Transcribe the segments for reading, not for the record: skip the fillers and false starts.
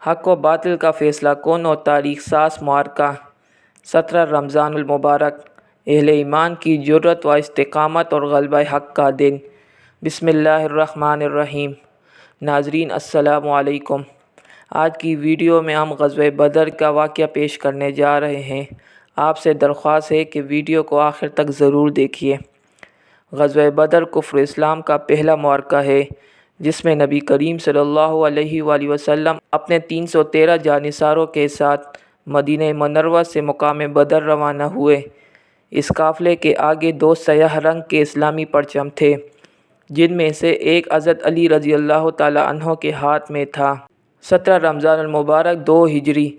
حق و باطل کا فیصلہ کن اور تاریخ ساز معرکہ 17 رمضان المبارک، اہل ایمان کی جرأت و استقامت اور غلبہ حق کا دن۔ بسم اللہ الرحمن الرحیم۔ ناظرین السلام علیکم۔ آج کی ویڈیو میں ہم غزوہ بدر کا واقعہ پیش کرنے جا رہے ہیں۔ آپ سے درخواست ہے کہ ویڈیو کو آخر تک ضرور دیکھیے۔ غزوہ بدر کفر اسلام کا پہلا معرکہ ہے جس میں نبی کریم صلی اللہ علیہ وآلہ وسلم اپنے 313 جانثاروں کے ساتھ مدینہ منورہ سے مقام بدر روانہ ہوئے۔ اس قافلے کے آگے 2 سیاہ رنگ کے اسلامی پرچم تھے جن میں سے ایک حضرت علی رضی اللہ تعالی عنہ کے ہاتھ میں تھا۔ 17 رمضان المبارک 2 ہجری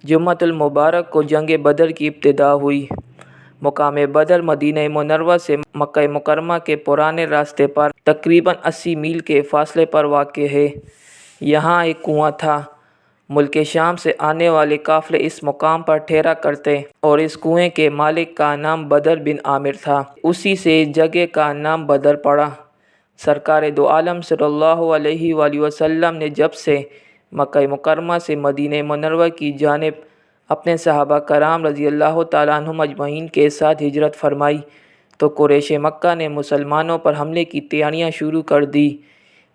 جمعۃ المبارک کو جنگ بدر کی ابتدا ہوئی۔ مقام بدر مدینہ منورہ سے مکہ مکرمہ کے پرانے راستے پر تقریباً 80 میل کے فاصلے پر واقع ہے۔ یہاں ایک کنواں تھا۔ ملک شام سے آنے والے قافلے اس مقام پر ٹھہرا کرتے اور اس کنویں کے مالک کا نام بدر بن عامر تھا۔ اسی سے اس جگہ کا نام بدر پڑا۔ سرکار دو عالم صلی اللہ علیہ وآلہ وسلم نے جب سے مکہ مکرمہ سے مدینہ منورہ کی جانب اپنے صحابہ کرام رضی اللہ تعالیٰ عنہم اجمعین کے ساتھ ہجرت فرمائی تو قریش مکہ نے مسلمانوں پر حملے کی تیاریاں شروع کر دی۔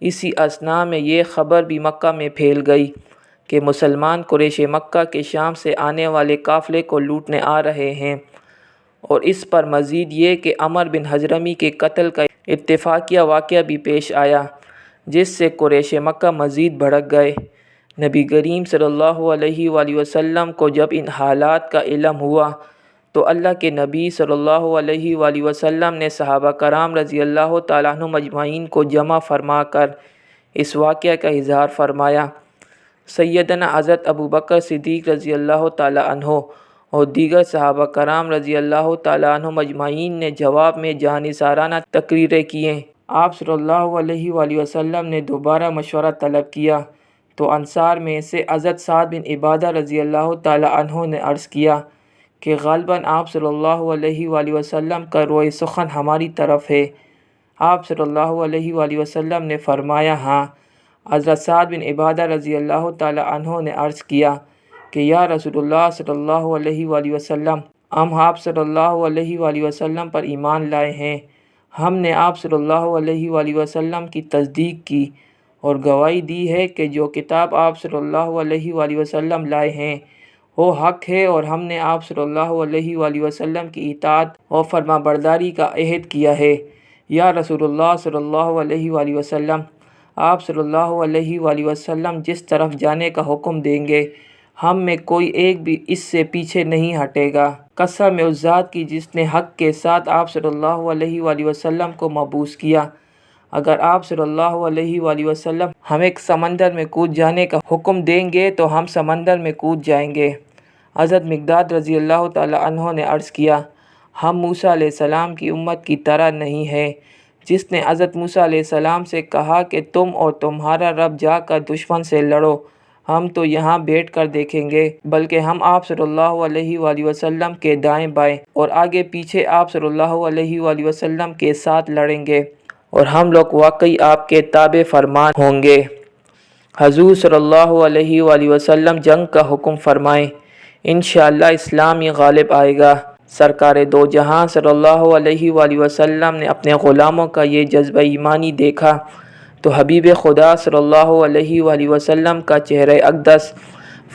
اسی اثناء میں یہ خبر بھی مکہ میں پھیل گئی کہ مسلمان قریش مکہ کے شام سے آنے والے قافلے کو لوٹنے آ رہے ہیں، اور اس پر مزید یہ کہ عمر بن حضرمی کے قتل کا اتفاقیہ واقعہ بھی پیش آیا جس سے قریش مکہ مزید بھڑک گئے۔ نبی کریم صلی اللہ علیہ وآلہ وسلم کو جب ان حالات کا علم ہوا تو اللہ کے نبی صلی اللہ علیہ وآلہ وسلم نے صحابہ کرام رضی اللہ تعالیٰ عنہم اجمعین کو جمع فرما کر اس واقعہ کا اظہار فرمایا۔ سیدنا حضرت ابوبکر صدیق رضی اللہ تعالیٰ عنہ اور دیگر صحابہ کرام رضی اللہ تعالیٰ عنہم اجمعین نے جواب میں جانثارانہ تقریریں کیں۔ آپ صلی اللہ علیہ وآلہ وسلم نے دوبارہ مشورہ طلب کیا تو انصار میں سے حضرت سعد بن عبادہ رضی اللہ تعالیٰ عنہ نے عرض کیا کہ غالباً آپ صلی اللہ علیہ وآلہ وسلم کا روئے سخن ہماری طرف ہے۔ آپ صلی اللہ علیہ وآلہ وسلم نے فرمایا ہاں۔ حضرت سعد بن عبادہ رضی اللہ تعالیٰ عنہ نے عرض کیا کہ یا رسول اللہ صلی اللہ علیہ وآلہ وسلم، ہم آپ صلی اللہ علیہ وآلہ وسلم پر ایمان لائے ہیں۔ ہم نے آپ صلی اللہ علیہ وآلہ وسلم کی تصدیق کی اور گواہی دی ہے کہ جو کتاب آپ صلی اللہ علیہ وآلہ وسلم لائے ہیں وہ حق ہے، اور ہم نے آپ صلی اللہ علیہ وآلہ وسلم کی اطاعت اور فرما برداری کا عہد کیا ہے۔ یا رسول اللہ صلی اللہ علیہ وآلہ وسلم، آپ صلی اللہ علیہ وآلہ وسلم جس طرف جانے کا حکم دیں گے ہم میں کوئی ایک بھی اس سے پیچھے نہیں ہٹے گا۔ قسم ہے اس ذات کی جس نے حق کے ساتھ آپ صلی اللہ علیہ وآلہ وسلم کو مبعوث کیا، اگر آپ صلی اللہ علیہ وآلہ وسلم ہمیں سمندر میں کود جانے کا حکم دیں گے تو ہم سمندر میں کود جائیں گے۔ حضرت مقداد رضی اللہ تعالیٰ عنہ نے عرض کیا، ہم موسیٰ علیہ السلام کی امت کی طرح نہیں ہیں جس نے حضرت موسیٰ علیہ السلام سے کہا کہ تم اور تمہارا رب جا کر دشمن سے لڑو، ہم تو یہاں بیٹھ کر دیکھیں گے، بلکہ ہم آپ صلی اللہ علیہ وآلہ وسلم کے دائیں بائیں اور آگے پیچھے آپ صلی اللہ علیہ وآلہ وسلم کے ساتھ لڑیں گے، اور ہم لوگ واقعی آپ کے تابع فرمان ہوں گے۔ حضور صلی اللہ علیہ وآلہ وسلم جنگ کا حکم فرمائیں، انشاءاللہ اسلام ہی غالب آئے گا۔ سرکار دو جہاں صلی اللہ علیہ وآلہ وسلم نے اپنے غلاموں کا یہ جذبہ ایمانی دیکھا تو حبیب خدا صلی اللہ علیہ وآلہ وسلم کا چہرہ اقدس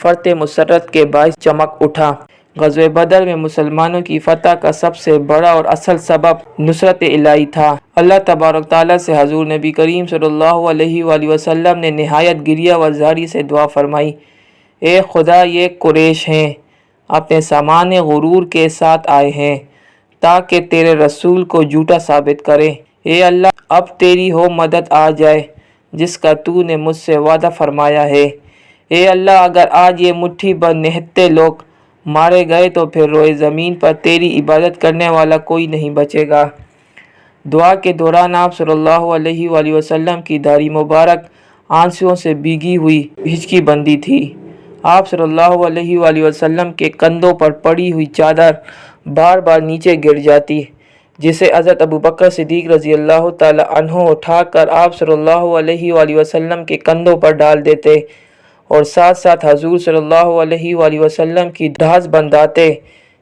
فرط مسرت کے باعث چمک اٹھا۔ غزوہ بدر میں مسلمانوں کی فتح کا سب سے بڑا اور اصل سبب نصرت الہی تھا۔ اللہ تبارک تعالیٰ سے حضور نبی کریم صلی اللہ علیہ وآلہ وسلم نے نہایت گریہ و زاری سے دعا فرمائی، اے خدا یہ قریش ہیں اپنے سامان غرور کے ساتھ آئے ہیں تاکہ تیرے رسول کو جھوٹا ثابت کریں۔ اے اللہ اب تیری ہو مدد آ جائے جس کا تو نے مجھ سے وعدہ فرمایا ہے۔ اے اللہ اگر آج یہ مٹھی بھر نہتے لوگ مارے گئے تو پھر روئے زمین پر تیری عبادت کرنے والا کوئی نہیں بچے گا۔ دعا کے دوران آپ صلی اللہ علیہ وآلہ وسلم کی داڑھی مبارک آنسوؤں سے بھیگی ہوئی ہچکی بندھی تھی۔ آپ صلی اللہ علیہ وآلہ وسلم کے کندھوں پر پڑی ہوئی چادر بار بار نیچے گر جاتی جسے حضرت ابوبکر صدیق رضی اللہ تعالی عنہ اٹھا کر آپ صلی اللہ علیہ وآلہ وسلم کے کندھوں پر ڈال دیتے اور ساتھ ساتھ حضور صلی اللہ علیہ وآلہ وسلم کی دھاس بندھاتے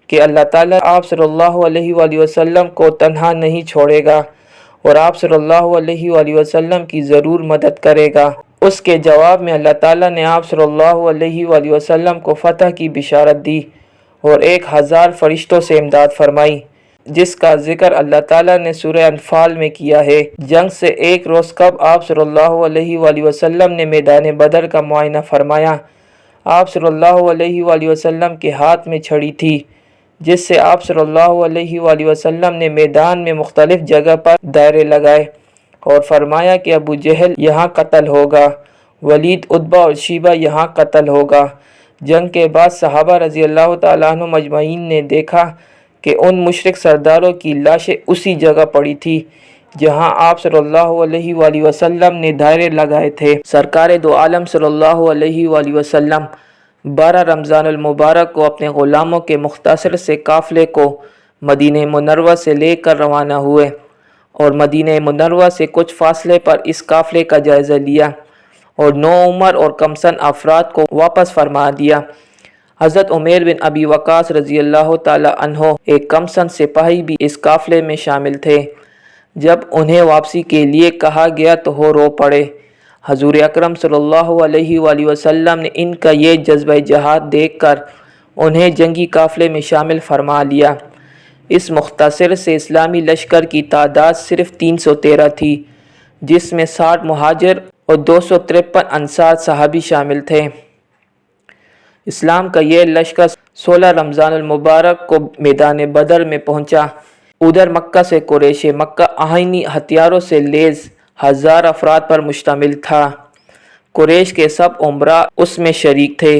کہ اللہ تعالیٰ آپ صلی اللہ علیہ وآلہ وسلم کو تنہا نہیں چھوڑے گا اور آپ صلی اللہ علیہ وآلہ وسلم کی ضرور مدد کرے گا۔ اس کے جواب میں اللہ تعالیٰ نے آپ صلی اللہ علیہ وآلہ وسلم کو فتح کی بشارت دی اور 1000 فرشتوں سے امداد فرمائی، جس کا ذکر اللہ تعالیٰ نے سورہ انفال میں کیا ہے۔ جنگ سے ایک روز قبل آپ صلی اللہ علیہ وآلہ وسلم نے میدان بدر کا معائنہ فرمایا۔ آپ صلی اللہ علیہ وآلہ وسلم کے ہاتھ میں چھڑی تھی، جس سے آپ صلی اللہ علیہ وآلہ وسلم نے میدان میں مختلف جگہ پر دائرے لگائے اور فرمایا کہ ابو جہل یہاں قتل ہوگا، ولید، عتبہ اور شیبہ یہاں قتل ہوگا۔ جنگ کے بعد صحابہ رضی اللہ تعالیٰ عنہ مجمعین نے دیکھا کہ ان مشرک سرداروں کی لاشیں اسی جگہ پڑی تھی جہاں آپ صلی اللہ علیہ وآلہ وسلم نے دائرے لگائے تھے۔ سرکار دو عالم صلی اللہ علیہ وآلہ وسلم 12 رمضان المبارک کو اپنے غلاموں کے مختصر سے قافلے کو مدینہ منورہ سے لے کر روانہ ہوئے اور مدینہ منورہ سے کچھ فاصلے پر اس قافلے کا جائزہ لیا اور نوعمر اور کم سن افراد کو واپس فرما دیا۔ حضرت عمیر بن ابی وقاص رضی اللہ تعالی عنہ ایک کم سن سپاہی بھی اس قافلے میں شامل تھے۔ جب انہیں واپسی کے لیے کہا گیا تو وہ رو پڑے۔ حضور اکرم صلی اللہ علیہ وآلہ وسلم نے ان کا یہ جذبہ جہاد دیکھ کر انہیں جنگی قافلے میں شامل فرما لیا۔ اس مختصر سے اسلامی لشکر کی تعداد صرف 313 تھی، جس میں 60 مہاجر اور 253 انصار صحابی شامل تھے۔ اسلام کا یہ لشکر 16 رمضان المبارک کو میدان بدر میں پہنچا۔ ادھر مکہ سے قریش مکہ آہنی ہتھیاروں سے لیس 1000 افراد پر مشتمل تھا۔ قریش کے سب امراء اس میں شریک تھے۔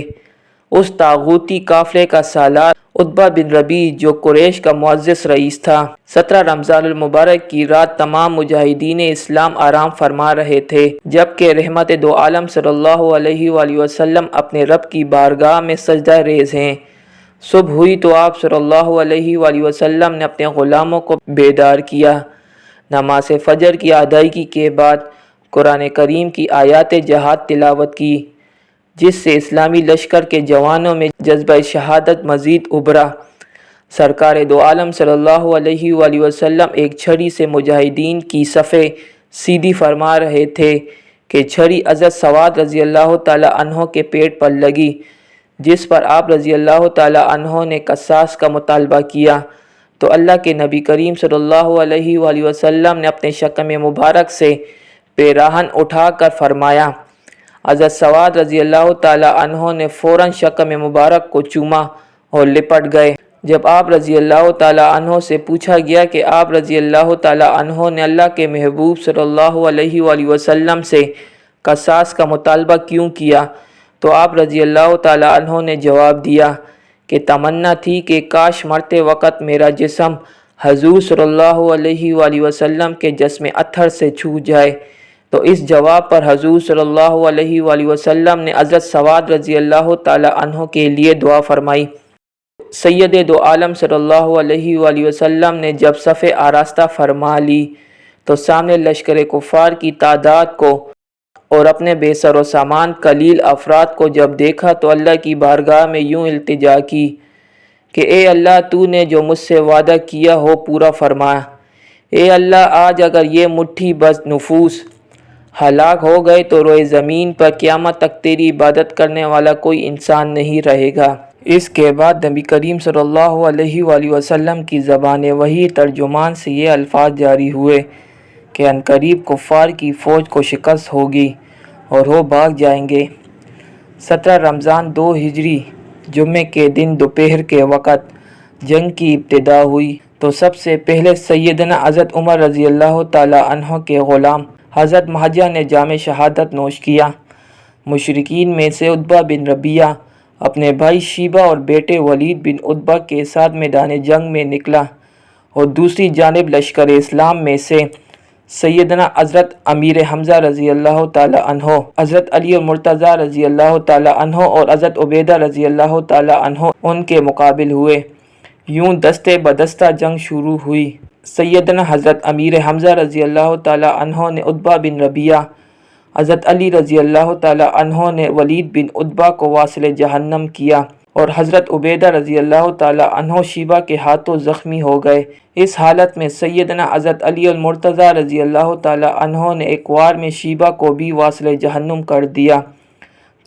اس طاغوتی قافلے کا سالار عتبہ بن ربیع جو قریش کا معزز رئیس تھا۔ 17 رمضان المبارک کی رات تمام مجاہدین اسلام آرام فرما رہے تھے، جبکہ رحمت دو عالم صلی اللہ علیہ وآلہ وسلم اپنے رب کی بارگاہ میں سجدہ ریز ہیں۔ صبح ہوئی تو آپ صلی اللہ علیہ وآلہ وسلم نے اپنے غلاموں کو بیدار کیا۔ نماز فجر کی ادائیگی کے بعد قرآن کریم کی آیات جہاد تلاوت کی، جس سے اسلامی لشکر کے جوانوں میں جذبہ شہادت مزید ابھرا۔ سرکار دو عالم صلی اللہ علیہ وآلہ وسلم ایک چھڑی سے مجاہدین کی صفیں سیدھی فرما رہے تھے کہ چھڑی حضرت سواد رضی اللہ تعالی عنہ کے پیٹ پر لگی، جس پر آپ رضی اللہ تعالی عنہ نے قصاص کا مطالبہ کیا تو اللہ کے نبی کریم صلی اللہ علیہ وآلہ وسلم نے اپنے شکم مبارک سے پیراہن اٹھا کر فرمایا۔ حضرت سواد رضی اللہ تعالی عنہ نے فوراً شکم مبارک کو چوما اور لپٹ گئے۔ جب آپ رضی اللہ تعالی عنہ سے پوچھا گیا کہ آپ رضی اللہ تعالی عنہ نے اللہ کے محبوب صلی اللہ علیہ وآلہ وسلم سے قصاص کا مطالبہ کیوں کیا، تو آپ رضی اللہ تعالی عنہ نے جواب دیا کہ تمنا تھی کہ کاش مرتے وقت میرا جسم حضور صلی اللہ علیہ وآلہ وسلم کے جسم اطہر سے چھو جائے۔ تو اس جواب پر حضور صلی اللہ علیہ وآلہ وسلم نے حضرت سواد رضی اللہ تعالی عنہ کے لیے دعا فرمائی۔ سید دو عالم صلی اللہ علیہ وآلہ وسلم نے جب صفیں آراستہ فرما لی تو سامنے لشکر کفار کی تعداد کو اور اپنے بے سر و سامان قلیل افراد کو جب دیکھا تو اللہ کی بارگاہ میں یوں التجا کی کہ اے اللہ، تو نے جو مجھ سے وعدہ کیا ہو پورا فرما۔ اے اللہ، آج اگر یہ مٹھی بس نفوس ہلاک ہو گئے تو روئے زمین پر قیامت تک تیری عبادت کرنے والا کوئی انسان نہیں رہے گا۔ اس کے بعد نبی کریم صلی اللہ علیہ وآلہ وسلم کی زبان وحی ترجمان سے یہ الفاظ جاری ہوئے کہ عنقریب کفار کی فوج کو شکست ہوگی اور وہ بھاگ جائیں گے۔ 17 رمضان 2 ہجری جمعے کے دن دوپہر کے وقت جنگ کی ابتدا ہوئی تو سب سے پہلے سیدنا حضرت عمر رضی اللہ تعالی عنہ کے غلام حضرت مہجہ نے جام شہادت نوش کیا۔ مشرکین میں سے عتبہ بن ربیعہ اپنے بھائی شیبہ اور بیٹے ولید بن عتبہ کے ساتھ میدان جنگ میں نکلا اور دوسری جانب لشکر اسلام میں سے سیدنا حضرت امیر حمزہ رضی اللہ تعالی عنہ، حضرت علی مرتضیٰ رضی اللہ تعالی عنہ اور حضرت عبیدہ رضی اللہ تعالی عنہ ان کے مقابل ہوئے۔ یوں دستے بدستہ جنگ شروع ہوئی۔ سیدنا حضرت امیر حمزہ رضی اللہ تعالی عنہ نے عتبہ بن ربیعہ، حضرت علی رضی اللہ تعالیٰ عنہ نے ولید بن عتبہ کو واصل جہنم کیا اور حضرت عبیدہ رضی اللہ تعالیٰ عنہ شیبہ کے ہاتھوں زخمی ہو گئے۔ اس حالت میں سیدنا حضرت علی المرتضیٰ رضی اللہ تعالیٰ عنہ نے ایک وار میں شیبہ کو بھی واصل جہنم کر دیا۔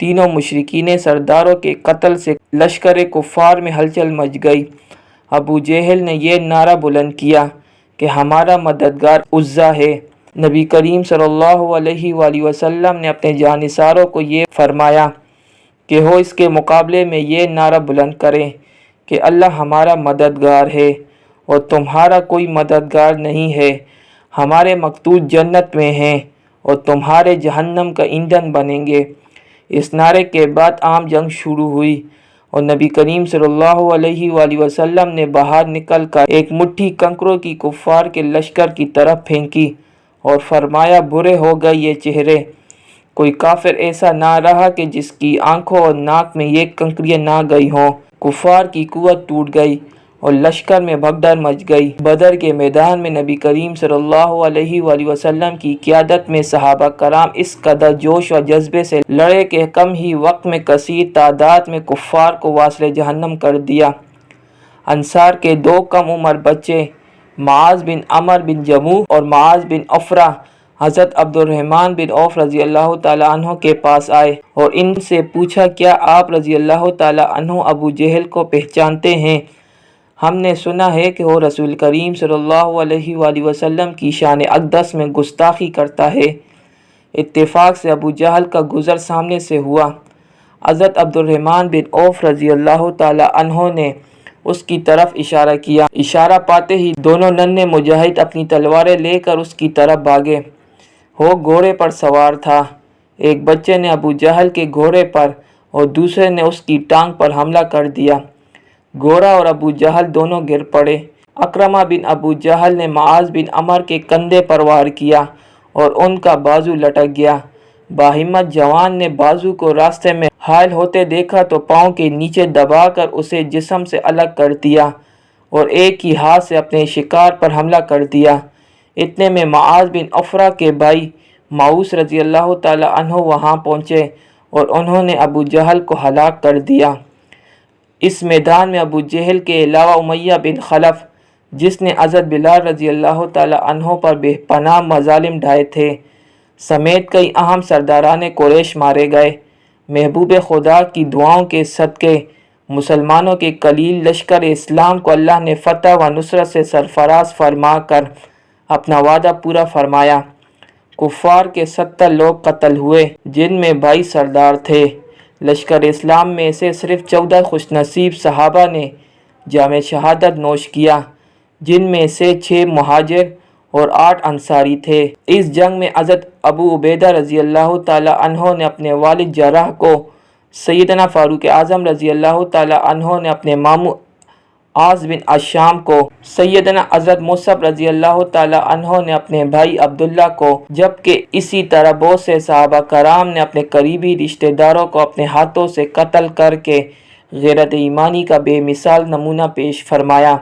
تینوں مشرکین سرداروں کے قتل سے لشکر کفار میں ہلچل مچ گئی۔ ابو جہل نے یہ نعرہ بلند کیا کہ ہمارا مددگار عزا ہے۔ نبی کریم صلی اللہ علیہ وآلہ وسلم نے اپنے جانثاروں کو یہ فرمایا کہ وہ اس کے مقابلے میں یہ نعرہ بلند کریں کہ اللہ ہمارا مددگار ہے اور تمہارا کوئی مددگار نہیں ہے، ہمارے مقتول جنت میں ہیں اور تمہارے جہنم کا ایندھن بنیں گے۔ اس نعرے کے بعد عام جنگ شروع ہوئی اور نبی کریم صلی اللہ علیہ وآلہ وسلم نے باہر نکل کر ایک مٹھی کنکروں کی کفار کے لشکر کی طرف پھینکی اور فرمایا، برے ہو گئے یہ چہرے، کوئی کافر ایسا نہ رہا کہ جس کی آنکھوں اور ناک میں یہ کنکریاں نہ گئی ہوں۔ کفار کی قوت ٹوٹ گئی اور لشکر میں بھگدڑ مچ گئی۔ بدر کے میدان میں نبی کریم صلی اللہ علیہ وآلہ وسلم کی قیادت میں صحابہ کرام اس قدر جوش و جذبے سے لڑے کہ کم ہی وقت میں کثیر تعداد میں کفار کو واصل جہنم کر دیا۔ انصار کے دو کم عمر بچے معاذ بن عمر بن جموح اور معاذ بن عفرہ حضرت عبد الرحمن بن عوف رضی اللہ تعالیٰ عنہ کے پاس آئے اور ان سے پوچھا، کیا آپ رضی اللہ تعالیٰ عنہ ابو جہل کو پہچانتے ہیں؟ ہم نے سنا ہے کہ وہ رسول کریم صلی اللہ علیہ وآلہ وسلم کی شان اقدس میں گستاخی کرتا ہے۔ اتفاق سے ابو جہل کا گزر سامنے سے ہوا۔ حضرت عبد الرحمن بن عوف رضی اللہ تعالیٰ عنہ نے اس کی طرف اشارہ کیا۔ اشارہ پاتے ہی دونوں ننھے مجاہد اپنی تلواریں لے کر اس کی طرف بھاگے۔ وہ گھوڑے پر سوار تھا۔ ایک بچے نے ابو جہل کے گھوڑے پر اور دوسرے نے اس کی ٹانگ پر حملہ کر دیا۔ گھوڑا اور ابو جہل دونوں گر پڑے۔ اکرمہ بن ابو جہل نے معاذ بن عمر کے کندھے پر وار کیا اور ان کا بازو لٹک گیا۔ باہمت جوان نے بازو کو راستے میں حائل ہوتے دیکھا تو پاؤں کے نیچے دبا کر اسے جسم سے الگ کر دیا اور ایک ہی ہاتھ سے اپنے شکار پر حملہ کر دیا۔ اتنے میں معاذ بن عفرہ کے بھائی معوذ رضی اللہ تعالیٰ عنہ وہاں پہنچے اور انہوں نے ابو جہل کو ہلاک کر دیا۔ اس میدان میں ابو جہل کے علاوہ امیہ بن خلف، جس نے حضرت بلال رضی اللہ تعالیٰ عنہ پر بے پناہ مظالم ڈھائے تھے، سمیت کئی اہم سرداران قریش مارے گئے۔ محبوب خدا کی دعاؤں کے صدقے مسلمانوں کے قلیل لشکر اسلام کو اللہ نے فتح و نصرت سے سرفراز فرما کر اپنا وعدہ پورا فرمایا۔ کفار کے 70 لوگ قتل ہوئے، جن میں 22 سردار تھے۔ لشکر اسلام میں سے صرف 14 خوش نصیب صحابہ نے جام شہادت نوش کیا، جن میں سے 6 مہاجر اور 8 انصاری تھے۔ اس جنگ میں حضرت ابو عبیدہ رضی اللہ تعالیٰ عنہ نے اپنے والد جراح کو، سیدنا فاروق اعظم رضی اللہ تعالیٰ عنہ نے اپنے ماموں عاص بن عشام کو، سیدنا حضرت مصعب رضی اللہ تعالیٰ عنہ نے اپنے بھائی عبداللہ کو، جبکہ اسی طرح بہت سے صحابہ کرام نے اپنے قریبی رشتہ داروں کو اپنے ہاتھوں سے قتل کر کے غیرت ایمانی کا بے مثال نمونہ پیش فرمایا۔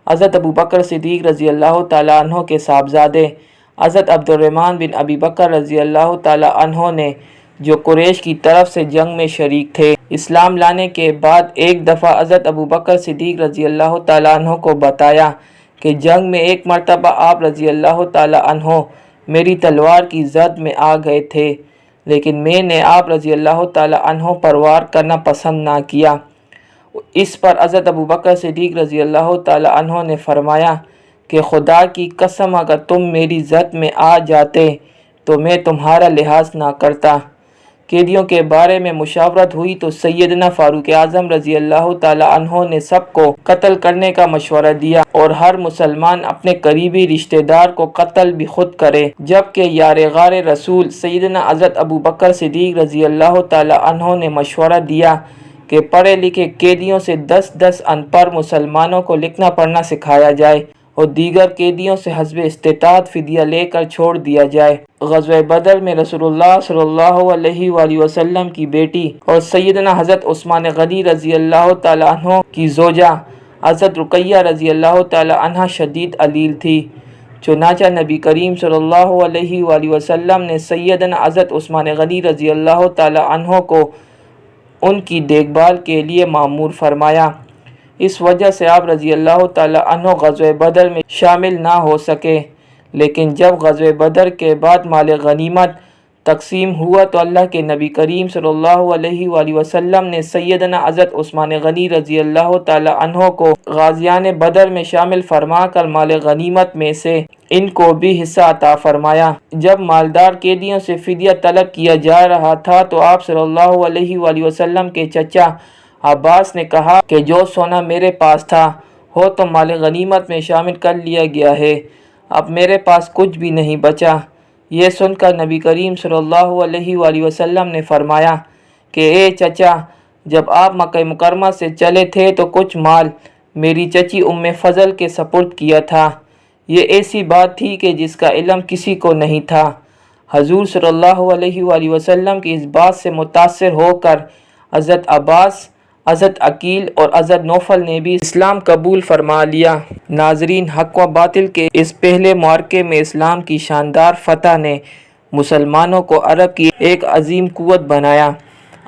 حضرت ابو بکر صدیق رضی اللہ تعالیٰ عنہ کے صاحبزادے حضرت عبد الرحمن بن ابی بکر رضی اللہ تعالیٰ عنہ نے، جو قریش کی طرف سے جنگ میں شریک تھے، اسلام لانے کے بعد ایک دفعہ حضرت ابو بکر صدیق رضی اللہ تعالیٰ عنہ کو بتایا کہ جنگ میں ایک مرتبہ آپ رضی اللہ تعالیٰ عنہ میری تلوار کی زد میں آ گئے تھے، لیکن میں نے آپ رضی اللہ تعالیٰ عنہ پر وار کرنا پسند نہ کیا۔ اس پر حضرت ابو بکر صدیق رضی اللہ تعالیٰ عنہ نے فرمایا کہ خدا کی قسم اگر تم میری زد میں آ جاتے تو میں تمہارا لحاظ نہ کرتا۔ قیدیوں کے بارے میں مشاورت ہوئی تو سیدنا فاروق اعظم رضی اللہ تعالیٰ عنہ نے سب کو قتل کرنے کا مشورہ دیا اور ہر مسلمان اپنے قریبی رشتہ دار کو قتل بھی خود کرے، جبکہ یار غار رسول سیدنا حضرت ابو بکر صدیق رضی اللہ تعالیٰ عنہ نے مشورہ دیا کہ پڑھے لکھے قیدیوں سے 10 ان پڑھ مسلمانوں کو لکھنا پڑھنا سکھایا جائے اور دیگر قیدیوں سے حسب استطاعت فدیہ لے کر چھوڑ دیا جائے۔ غزوہ بدر میں رسول اللہ صلی اللہ علیہ وآلہ وسلم کی بیٹی اور سیدنا حضرت عثمان غنی رضی اللہ تعالیٰ عنہ کی زوجہ حضرت رقیہ رضی اللہ تعالیٰ عنہ شدید علیل تھی، چنانچہ نبی کریم صلی اللہ علیہ وآلہ وسلم نے سیدنا حضرت عثمان غنی رضی اللہ تعالی عنہ کو ان کی دیکھ بھال کے لیے مأمور فرمایا۔ اس وجہ سے آپ رضی اللہ تعالی عنہ غزوہ بدر میں شامل نہ ہو سکے، لیکن جب غزوہ بدر کے بعد مال غنیمت تقسیم ہوا تو اللہ کے نبی کریم صلی اللہ علیہ وآلہ وسلم نے سیدنا حضرت عثمان غنی رضی اللہ تعالی عنہ کو غازیان بدر میں شامل فرما کر مال غنیمت میں سے ان کو بھی حصہ عطا فرمایا۔ جب مالدار قیدیوں سے فدیہ طلب کیا جا رہا تھا تو آپ صلی اللہ علیہ وآلہ وسلم کے چچا عباس نے کہا کہ جو سونا میرے پاس تھا وہ تو مال غنیمت میں شامل کر لیا گیا ہے، اب میرے پاس کچھ بھی نہیں بچا۔ یہ سن کر نبی کریم صلی اللہ علیہ وآلہ وسلم نے فرمایا کہ اے چچا، جب آپ مکہ مکرمہ سے چلے تھے تو کچھ مال میری چچی ام فضل کے سپرد کیا تھا۔ یہ ایسی بات تھی کہ جس کا علم کسی کو نہیں تھا۔ حضور صلی اللہ علیہ وآلہ وسلم کی اس بات سے متاثر ہو کر حضرت عباس، حضرت عقیل اور حضرت نوفل نے بھی اسلام قبول فرما لیا۔ ناظرین، حق و باطل کے اس پہلے معرکے میں اسلام کی شاندار فتح نے مسلمانوں کو عرب کی ایک عظیم قوت بنایا۔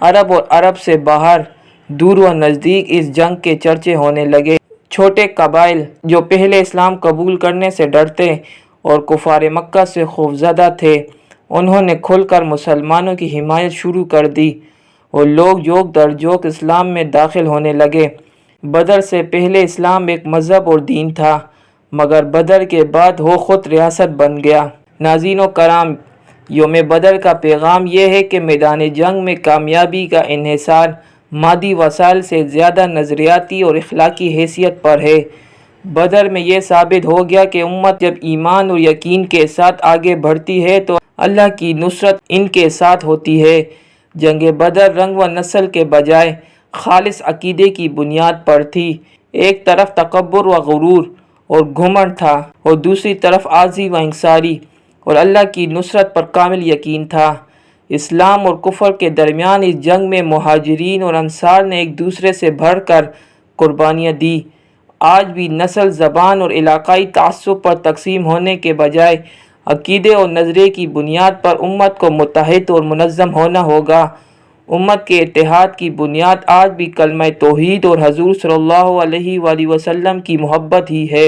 عرب اور عرب سے باہر، دور و نزدیک اس جنگ کے چرچے ہونے لگے۔ چھوٹے قبائل جو پہلے اسلام قبول کرنے سے ڈرتے اور کفار مکہ سے خوفزدہ تھے، انہوں نے کھل کر مسلمانوں کی حمایت شروع کر دی اور لوگ جوک در جوک اسلام میں داخل ہونے لگے۔ بدر سے پہلے اسلام ایک مذہب اور دین تھا، مگر بدر کے بعد وہ خود ریاست بن گیا۔ ناظرین و کرام، یوم بدر کا پیغام یہ ہے کہ میدان جنگ میں کامیابی کا انحصار مادی وسائل سے زیادہ نظریاتی اور اخلاقی حیثیت پر ہے۔ بدر میں یہ ثابت ہو گیا کہ امت جب ایمان اور یقین کے ساتھ آگے بڑھتی ہے تو اللہ کی نصرت ان کے ساتھ ہوتی ہے۔ جنگ بدر رنگ و نسل کے بجائے خالص عقیدے کی بنیاد پر تھی۔ ایک طرف تکبر و غرور اور گھمنڈ تھا اور دوسری طرف عاجزی و انکساری اور اللہ کی نصرت پر کامل یقین تھا۔ اسلام اور کفر کے درمیان اس جنگ میں مہاجرین اور انصار نے ایک دوسرے سے بڑھ کر قربانیاں دی۔ آج بھی نسل، زبان اور علاقائی تعصب پر تقسیم ہونے کے بجائے عقیدے اور نظریے کی بنیاد پر امت کو متحد اور منظم ہونا ہوگا۔ امت کے اتحاد کی بنیاد آج بھی کلمہ توحید اور حضور صلی اللہ علیہ وآلہ وسلم کی محبت ہی ہے۔